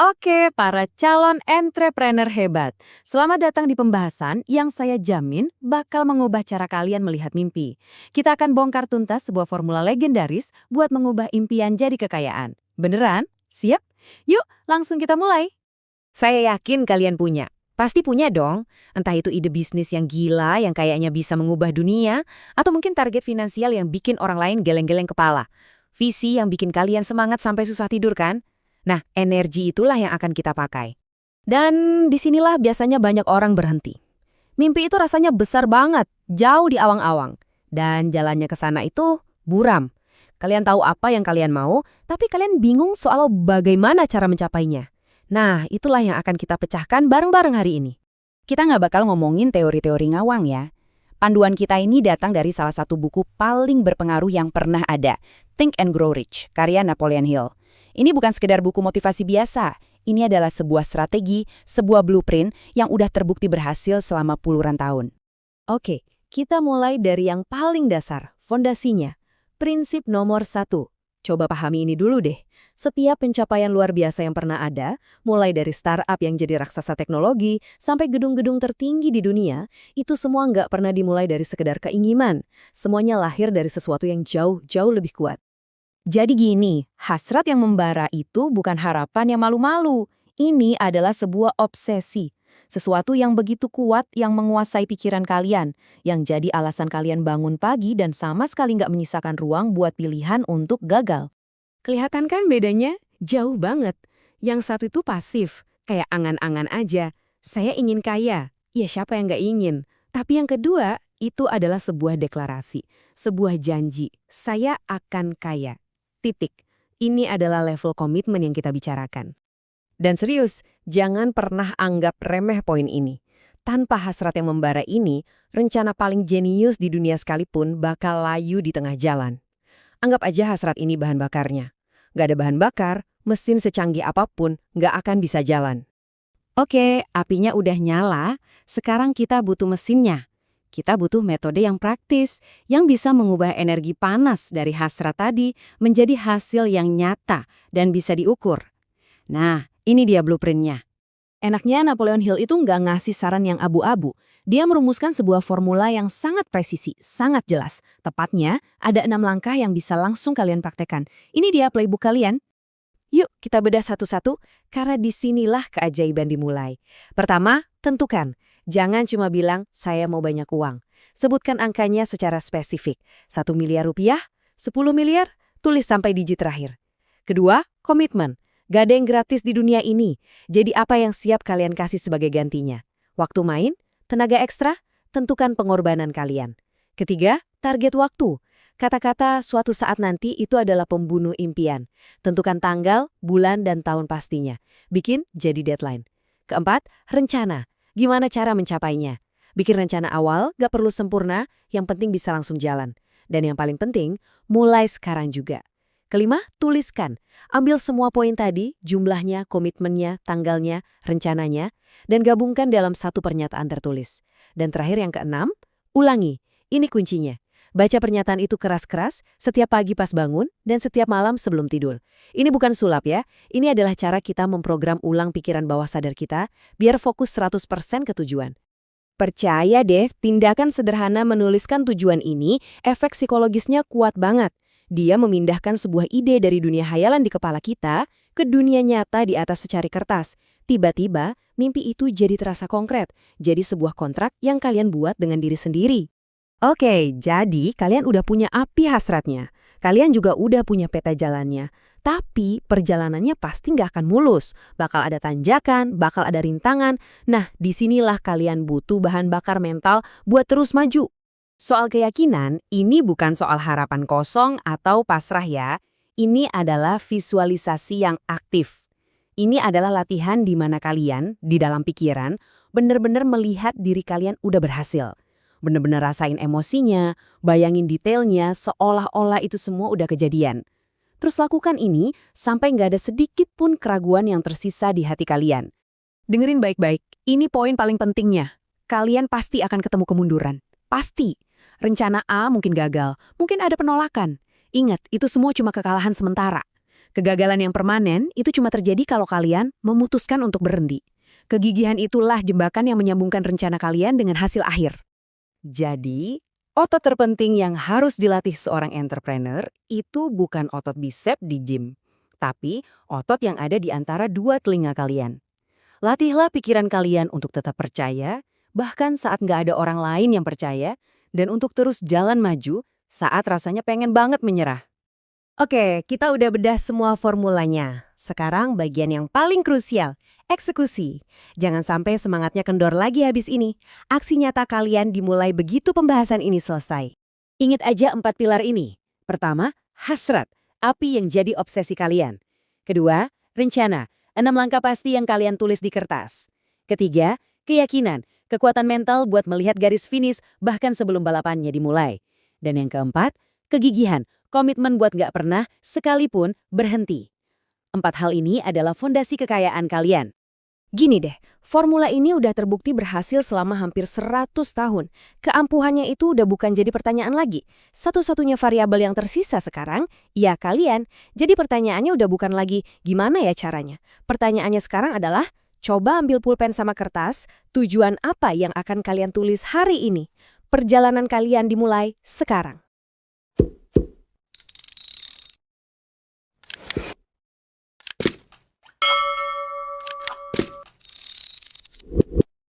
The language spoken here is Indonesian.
Oke, para calon entrepreneur hebat. Selamat datang di pembahasan yang saya jamin bakal mengubah cara kalian melihat mimpi. Kita akan bongkar tuntas sebuah formula legendaris buat mengubah impian jadi kekayaan. Beneran? Siap? Yuk, langsung kita mulai. Saya yakin kalian punya. Pasti punya dong. Entah itu ide bisnis yang gila yang kayaknya bisa mengubah dunia, atau mungkin target finansial yang bikin orang lain geleng-geleng kepala. Visi yang bikin kalian semangat sampai susah tidur kan? Nah, energi itulah yang akan kita pakai. Dan disinilah biasanya banyak orang berhenti. Mimpi itu rasanya besar banget, jauh di awang-awang. Dan jalannya ke sana itu buram. Kalian tahu apa yang kalian mau, tapi kalian bingung soal bagaimana cara mencapainya. Nah, itulah yang akan kita pecahkan bareng-bareng hari ini. Kita nggak bakal ngomongin teori-teori ngawang ya. Panduan kita ini datang dari salah satu buku paling berpengaruh yang pernah ada, Think and Grow Rich, karya Napoleon Hill. Ini bukan sekedar buku motivasi biasa. Ini adalah sebuah strategi, sebuah blueprint yang udah terbukti berhasil selama puluhan tahun. Oke, kita mulai dari yang paling dasar, fondasinya. Prinsip nomor 1. Coba pahami ini dulu deh. Setiap pencapaian luar biasa yang pernah ada, mulai dari startup yang jadi raksasa teknologi, sampai gedung-gedung tertinggi di dunia, itu semua nggak pernah dimulai dari sekedar keinginan. Semuanya lahir dari sesuatu yang jauh-jauh lebih kuat. Jadi gini, hasrat yang membara itu bukan harapan yang malu-malu. Ini adalah sebuah obsesi. Sesuatu yang begitu kuat yang menguasai pikiran kalian, yang jadi alasan kalian bangun pagi dan sama sekali nggak menyisakan ruang buat pilihan untuk gagal. Kelihatan kan bedanya? Jauh banget. Yang satu itu pasif, kayak angan-angan aja. Saya ingin kaya. Ya siapa yang nggak ingin? Tapi yang kedua, itu adalah sebuah deklarasi. Sebuah janji. Saya akan kaya. Titik. Ini adalah level komitmen yang kita bicarakan. Dan serius, jangan pernah anggap remeh poin ini. Tanpa hasrat yang membara ini, rencana paling jenius di dunia sekalipun bakal layu di tengah jalan. Anggap aja hasrat ini bahan bakarnya. Nggak ada bahan bakar, mesin secanggih apapun nggak akan bisa jalan. Oke, apinya udah nyala, sekarang kita butuh mesinnya. Kita butuh metode yang praktis, yang bisa mengubah energi panas dari hasrat tadi menjadi hasil yang nyata dan bisa diukur. Nah, ini dia blueprintnya. Enaknya Napoleon Hill itu nggak ngasih saran yang abu-abu. Dia merumuskan sebuah formula yang sangat presisi, sangat jelas. Tepatnya, ada 6 langkah yang bisa langsung kalian praktekkan. Ini dia playbook kalian. Yuk, kita bedah satu-satu, karena disinilah keajaiban dimulai. Pertama, tentukan. Jangan cuma bilang, saya mau banyak uang. Sebutkan angkanya secara spesifik. 1 miliar rupiah, 10 miliar, tulis sampai digit terakhir. Kedua, komitmen. Gak ada yang gratis di dunia ini. Jadi apa yang siap kalian kasih sebagai gantinya? Waktu main? Tenaga ekstra? Tentukan pengorbanan kalian. Ketiga, target waktu. Kata-kata suatu saat nanti itu adalah pembunuh impian. Tentukan tanggal, bulan, dan tahun pastinya. Bikin jadi deadline. Keempat, rencana. Gimana cara mencapainya? Bikin rencana awal, gak perlu sempurna, yang penting bisa langsung jalan. Dan yang paling penting, mulai sekarang juga. Kelima, tuliskan. Ambil semua poin tadi, jumlahnya, komitmennya, tanggalnya, rencananya, dan gabungkan dalam satu pernyataan tertulis. Dan terakhir yang keenam, ulangi. Ini kuncinya. Baca pernyataan itu keras-keras setiap pagi pas bangun dan setiap malam sebelum tidur. Ini bukan sulap ya, ini adalah cara kita memprogram ulang pikiran bawah sadar kita biar fokus 100% ke tujuan. Percaya deh, tindakan sederhana menuliskan tujuan ini, efek psikologisnya kuat banget. Dia memindahkan sebuah ide dari dunia hayalan di kepala kita ke dunia nyata di atas secari kertas. Tiba-tiba, mimpi itu jadi terasa konkret, jadi sebuah kontrak yang kalian buat dengan diri sendiri. Oke, jadi kalian udah punya api hasratnya. Kalian juga udah punya peta jalannya. Tapi perjalanannya pasti nggak akan mulus. Bakal ada tanjakan, bakal ada rintangan. Nah, disinilah kalian butuh bahan bakar mental buat terus maju. Soal keyakinan, ini bukan soal harapan kosong atau pasrah ya. Ini adalah visualisasi yang aktif. Ini adalah latihan di mana kalian, di dalam pikiran, benar-benar melihat diri kalian udah berhasil. Benar-benar rasain emosinya, bayangin detailnya, seolah-olah itu semua udah kejadian. Terus lakukan ini sampai nggak ada sedikit pun keraguan yang tersisa di hati kalian. Dengerin baik-baik, ini poin paling pentingnya. Kalian pasti akan ketemu kemunduran. Pasti. Rencana A mungkin gagal, mungkin ada penolakan. Ingat, itu semua cuma kekalahan sementara. Kegagalan yang permanen itu cuma terjadi kalau kalian memutuskan untuk berhenti. Kegigihan itulah jembatan yang menyambungkan rencana kalian dengan hasil akhir. Jadi, otot terpenting yang harus dilatih seorang entrepreneur itu bukan otot bisep di gym, tapi otot yang ada di antara dua telinga kalian. Latihlah pikiran kalian untuk tetap percaya, bahkan saat nggak ada orang lain yang percaya, dan untuk terus jalan maju saat rasanya pengen banget menyerah. Oke, kita udah bedah semua formulanya. Sekarang bagian yang paling krusial, eksekusi. Jangan sampai semangatnya kendor lagi habis ini. Aksi nyata kalian dimulai begitu pembahasan ini selesai. Ingat aja 4 pilar ini. Pertama, hasrat, api yang jadi obsesi kalian. Kedua, rencana, 6 langkah pasti yang kalian tulis di kertas. Ketiga, keyakinan, kekuatan mental buat melihat garis finish bahkan sebelum balapannya dimulai. Dan yang keempat, kegigihan, komitmen buat nggak pernah, sekalipun, berhenti. 4 hal ini adalah fondasi kekayaan kalian. Gini deh, formula ini udah terbukti berhasil selama hampir 100 tahun. Keampuhannya itu udah bukan jadi pertanyaan lagi. Satu-satunya variabel yang tersisa sekarang, ya kalian. Jadi pertanyaannya udah bukan lagi gimana ya caranya. Pertanyaannya sekarang adalah, coba ambil pulpen sama kertas, tujuan apa yang akan kalian tulis hari ini. Perjalanan kalian dimulai sekarang.